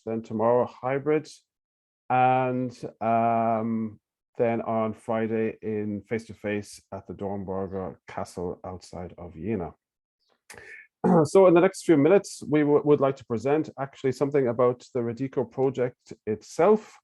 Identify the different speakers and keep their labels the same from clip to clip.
Speaker 1: then tomorrow hybrid, and then on Friday in face-to-face at the Dornberger Castle outside of Jena. So in the next few minutes, we would like to present actually something about the Radico project itself,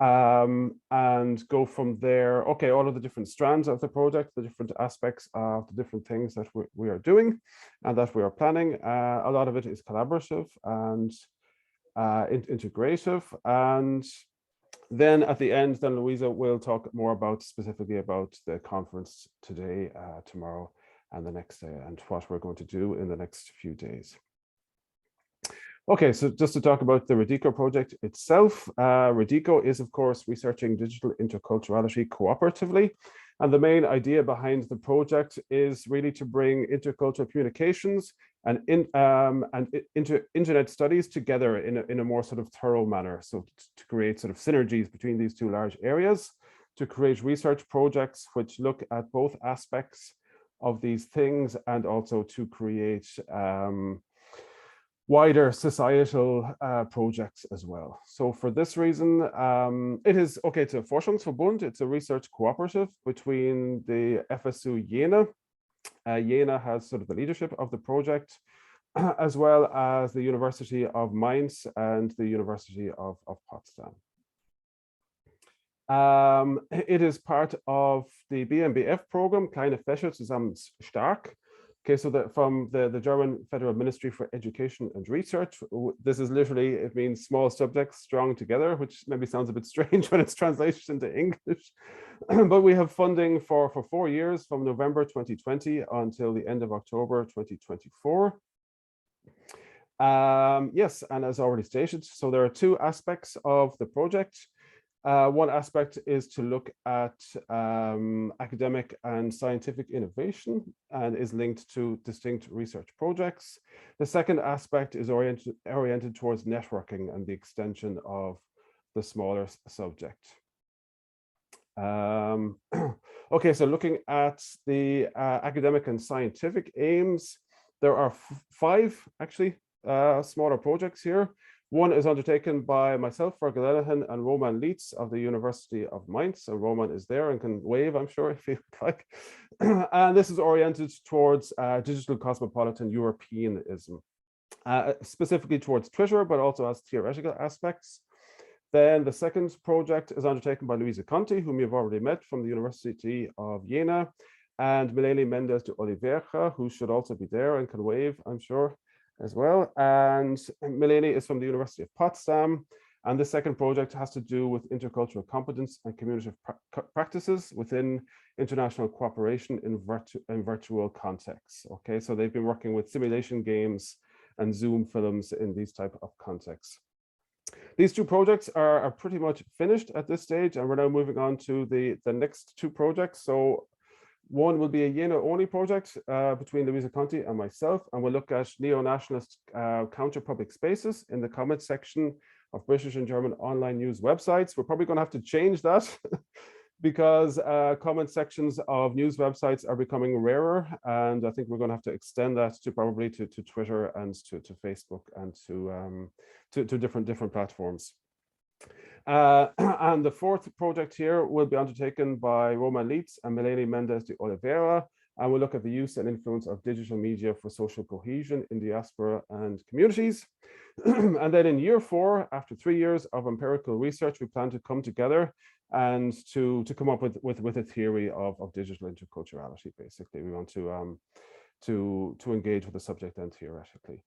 Speaker 1: and go from there. Okay, all of the different strands of the project, the different aspects of the different things that we are doing and that we are planning. A lot of it is collaborative and integrative. And then at the end, then Louisa will talk more about specifically about the conference today, tomorrow, and the next day, and what we're going to do in the next few days. Okay, so just to talk about the Radico project itself, Radico is, of course, researching digital interculturality cooperatively. And the main idea behind the project is really to bring intercultural communications and internet studies together in a more sort of thorough manner. So to create sort of synergies between these two large areas, to create research projects which look at both aspects of these things, and also to create wider societal projects as well. So for this reason, it is, okay, it's a Forschungsverbund, it's a research cooperative between the FSU Jena. Jena has sort of the leadership of the project, as well as the University of Mainz and the University of Potsdam. It is part of the BMBF program, Kleine Fächer zusammen stark. Okay, so from the German Federal Ministry for Education and Research, this is literally, it means small subjects strong together, which maybe sounds a bit strange when it's translated into English. But we have funding for 4 years, from November 2020 until the end of October 2024. Yes, and as already stated, so there are two aspects of the project. One aspect is to look at academic and scientific innovation and is linked to distinct research projects. The second aspect is oriented towards networking and the extension of the smaller subject. Okay, so looking at the academic and scientific aims, there are 5 actually smaller projects here. One is undertaken by myself, Fergal Lenihan, and Roman Leitz of the University of Mainz. So Roman is there and can wave, I'm sure, if you like. And this is oriented towards digital cosmopolitan Europeanism, specifically towards Twitter, but also as theoretical aspects. Then the second project is undertaken by Luisa Conti, whom you've already met from the University of Jena, and Melanie Mendes de Oliveira, who should also be there and can wave, I'm sure, as well. And Melanie is from the University of Potsdam. And the second project has to do with intercultural competence and community practices within international cooperation in virtual contexts. Okay, so they've been working with simulation games and Zoom films in these type of contexts. These two projects are pretty much finished at this stage, and we're now moving on to the next 2 projects. So one will be a Jena-only project between Luisa Conti and myself, and we'll look at neo-nationalist counter-public spaces in the comment section of British and German online news websites. We're probably going to have to change that because comment sections of news websites are becoming rarer, and I think we're going to have to extend that to probably to Twitter and to Facebook and to different platforms. And the fourth project here will be undertaken by Roman Leitz and Melanie Mendes de Oliveira, and we'll look at the use and influence of digital media for social cohesion in diaspora and communities. And then in year 4, after 3 years of empirical research, we plan to come together and to come up with a theory of digital interculturality. Basically, we want to engage with the subject then theoretically.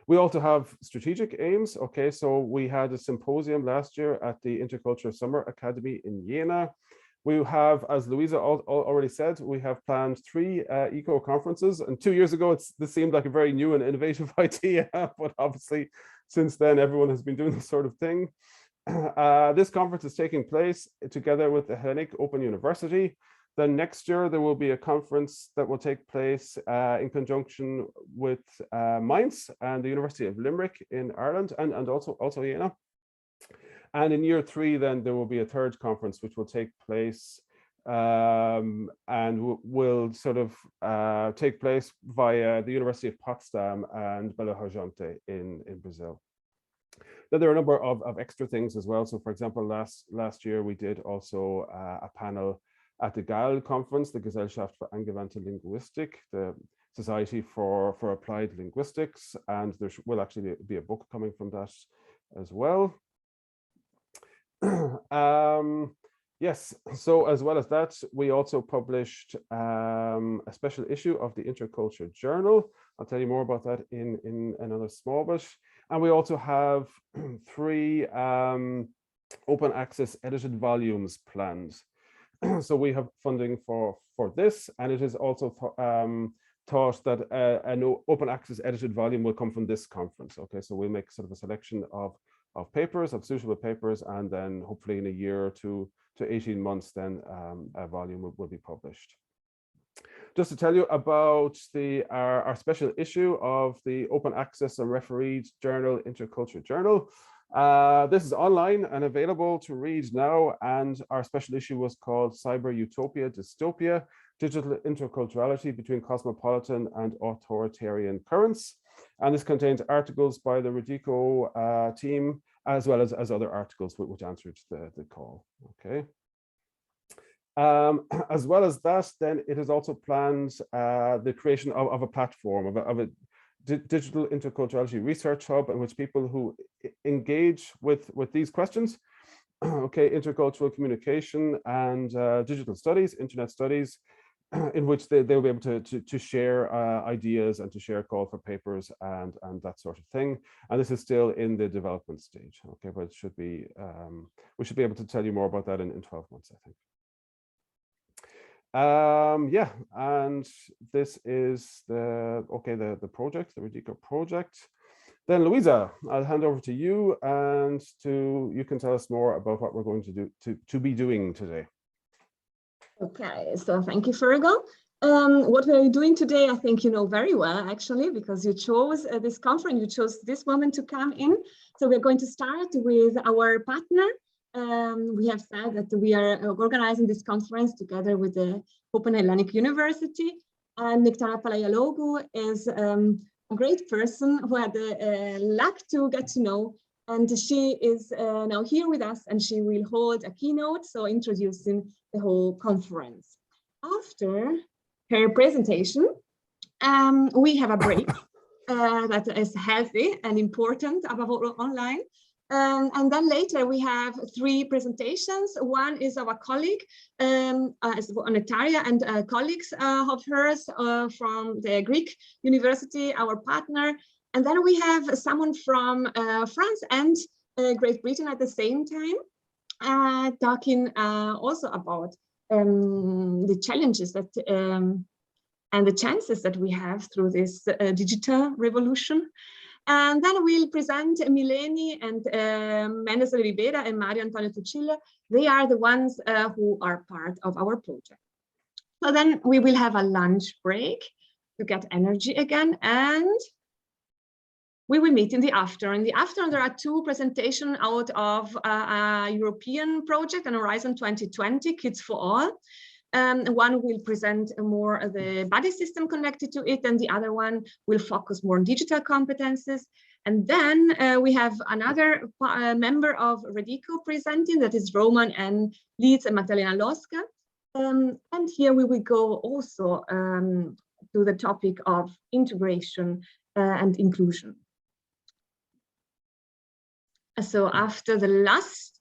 Speaker 1: We also have strategic aims. Okay, so we had a symposium last year at the Intercultural Summer Academy in Jena. We have, as Louisa already said, we have planned 3 eco conferences. And 2 years ago, this seemed like a very new and innovative idea, but obviously since then everyone has been doing this sort of thing. This conference is taking place together with the Hellenic Open University. Then next year, there will be a conference that will take place in conjunction with Mainz and the University of Limerick in Ireland, and also Jena. And in year 3, then there will be a third conference, which will take place and will sort of take place via the University of Potsdam and Belo Horizonte in Brazil. Then there are a number of extra things as well. So for example, last year we did also a panel at the GAL conference, the Gesellschaft für angewandte Linguistik, the Society for Applied Linguistics, and there will actually be a book coming from that as well. Yes, so as well as that, we also published a special issue of the Interculture Journal. I'll tell you more about that in another small bit. And we also have 3 open access edited volumes planned. So we have funding for this, and it is also thought that an open access edited volume will come from this conference. Okay, so we'll make sort of a selection of papers, of suitable papers, and then hopefully in a year or 2 to 18 months, then a volume will be published. Just to tell you about our special issue of the open access and refereed journal, Interculture Journal. This is online and available to read now, and our special issue was called Cyber Utopia Dystopia, Digital Interculturality Between Cosmopolitan and Authoritarian Currents. And this contains articles by the Radico team, as well as other articles which answered the call. Okay. As well as that, then it is also planned the creation of a platform, of a digital interculturality research hub, in which people who engage with these questions, okay, intercultural communication and digital studies, internet studies, in which they'll be able to share ideas and to share call for papers and that sort of thing. And this is still in the development stage, okay, but it should be we should be able to tell you more about that in 12 months, I think. Yeah, and this is the project, the Radico project. Then Louisa, I'll hand over to you, and you can tell us more about what we're going to be doing today.
Speaker 2: Okay, so thank you, Fergal. What we're doing today, I think you know very well, actually, because you chose this conference, you chose this moment to come in. So we're going to start with our partner. We have said that we are organizing this conference together with the Open Hellenic University, and Nectara Palaiologou is a great person who had the luck to get to know, and she is now here with us, and she will hold a keynote, so introducing the whole conference. After her presentation, we have a break that is healthy and important, above all online. And then later we have 3 presentations. One is our colleague, Anetaria, and colleagues of hers from the Greek University, our partner. And then we have someone from France and Great Britain at the same time, talking also about the challenges that and the chances that we have through this digital revolution. And then we'll present Mileni and Mendes Oliveira and Mario Antonio Tucilla. They are the ones who are part of our project. So then we will have a lunch break to get energy again, and we will meet in the afternoon. In the afternoon, there are 2 presentations out of a European project, an Horizon 2020, Kids for All. One will present more of the body system connected to it, and the other one will focus more on digital competences. And then we have another member of Radico presenting, that is Roman and Leeds and Magdalena Loska. And here we will go also to the topic of integration and inclusion. So after the last,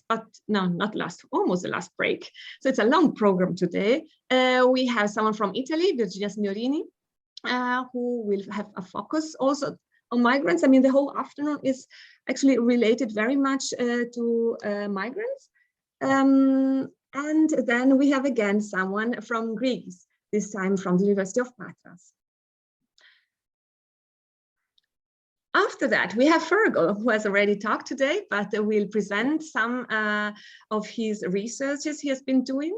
Speaker 2: but no, not last, almost the last break. So it's a long program today. We have someone from Italy, Virginia Signorini, who will have a focus also on migrants. I mean, the whole afternoon is actually related very much to migrants. And then we have again someone from Greece, this time from the University of Patras. After that, we have Fergal, who has already talked today, but will present some of his researches he has been doing.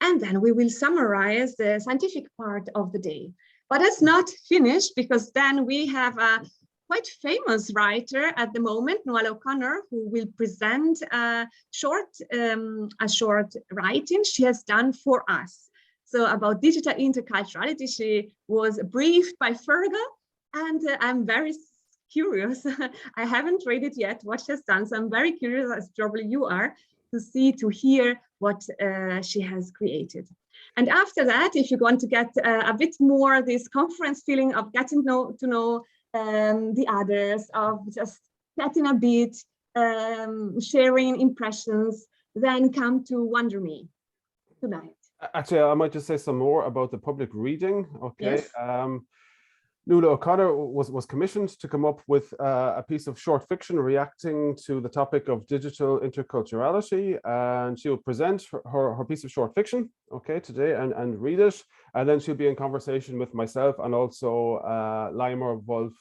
Speaker 2: And then we will summarize the scientific part of the day. But it's not finished, because then we have a quite famous writer at the moment, Noelle O'Connor, who will present a short writing she has done for us. So about digital interculturality, she was briefed by Fergal, and I'm very curious. I haven't read it yet, what she has done. So I'm very curious, as probably you are, to hear what she has created. And after that, if you want to get a bit more this conference feeling of getting to know the others, of just chatting a bit, sharing impressions, then come to Wonder Me tonight.
Speaker 1: Actually, I might just say some more about the public reading. Okay.
Speaker 2: Yes.
Speaker 1: Nuala O'Connor was commissioned to come up with a piece of short fiction reacting to the topic of digital interculturality, and she will present her piece of short fiction, okay, today, and read it, and then she'll be in conversation with myself and also Leimer Wolf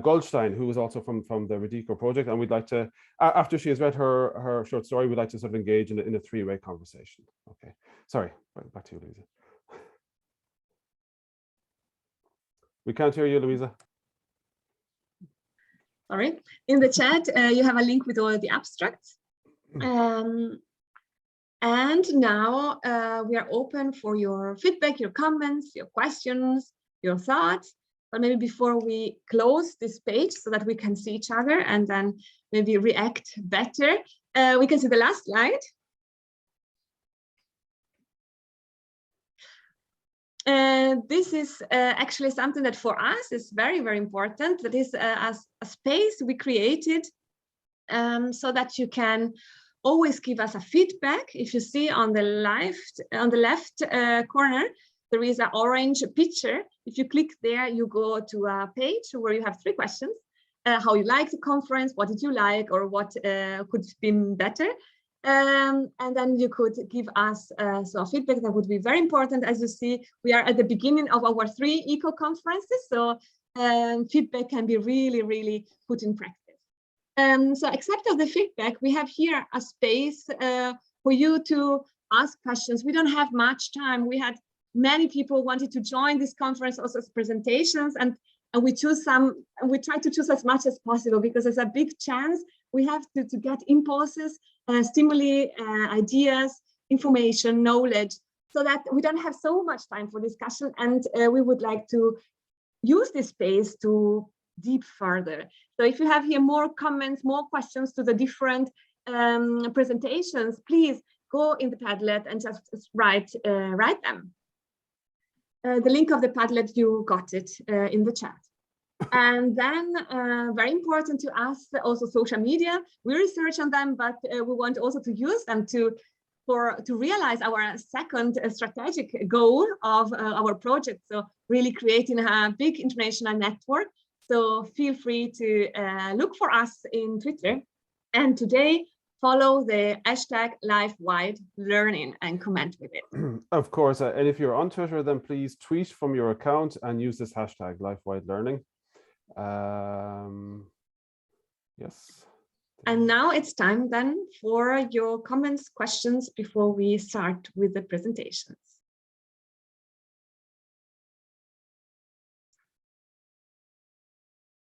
Speaker 1: Goldstein, who is also from the Radico project, and we'd like to, after she has read her short story, we'd like to sort of engage in a three-way conversation. Okay, sorry, back to you, Louisa. We can't hear you, Louisa.
Speaker 2: Sorry. In the chat, you have a link with all the abstracts. And now we are open for your feedback, your comments, your questions, your thoughts. But maybe before we close this page so that we can see each other and then maybe react better, we can see the last slide. This is actually something that for us is very, very important. That is a space we created so that you can always give us a feedback. If you see on the left corner, there is an orange picture. If you click there, you go to a page where you have 3 questions. How you like the conference, what did you like, or what could have been better. And then you could give us so feedback. That would be very important. As you see, we are at the beginning of our 3 eco conferences, so feedback can be really, really put in practice. So except of the feedback, we have here a space for you to ask questions. We don't have much time. We had many people wanted to join this conference, also as presentations, and we choose some, and we try to choose as much as possible because there's a big chance we have to get impulses, stimuli, ideas, information, knowledge, so that we don't have so much time for discussion, and we would like to use this space to deep further. So if you have here more comments, more questions to the different presentations, please go in the Padlet and just write them. The link of the Padlet, you got it in the chat. And then very important to us, also social media. We research on them, but we want also to use them to realize our second strategic goal of our project. So really creating a big international network. So feel free to look for us in Twitter. And today, follow the hashtag Lifewide Learning and comment with it.
Speaker 1: Of course, and if you're on Twitter, then please tweet from your account and use this hashtag Lifewide Learning. Yes.
Speaker 2: And now it's time then for your comments, questions before we start with the presentations.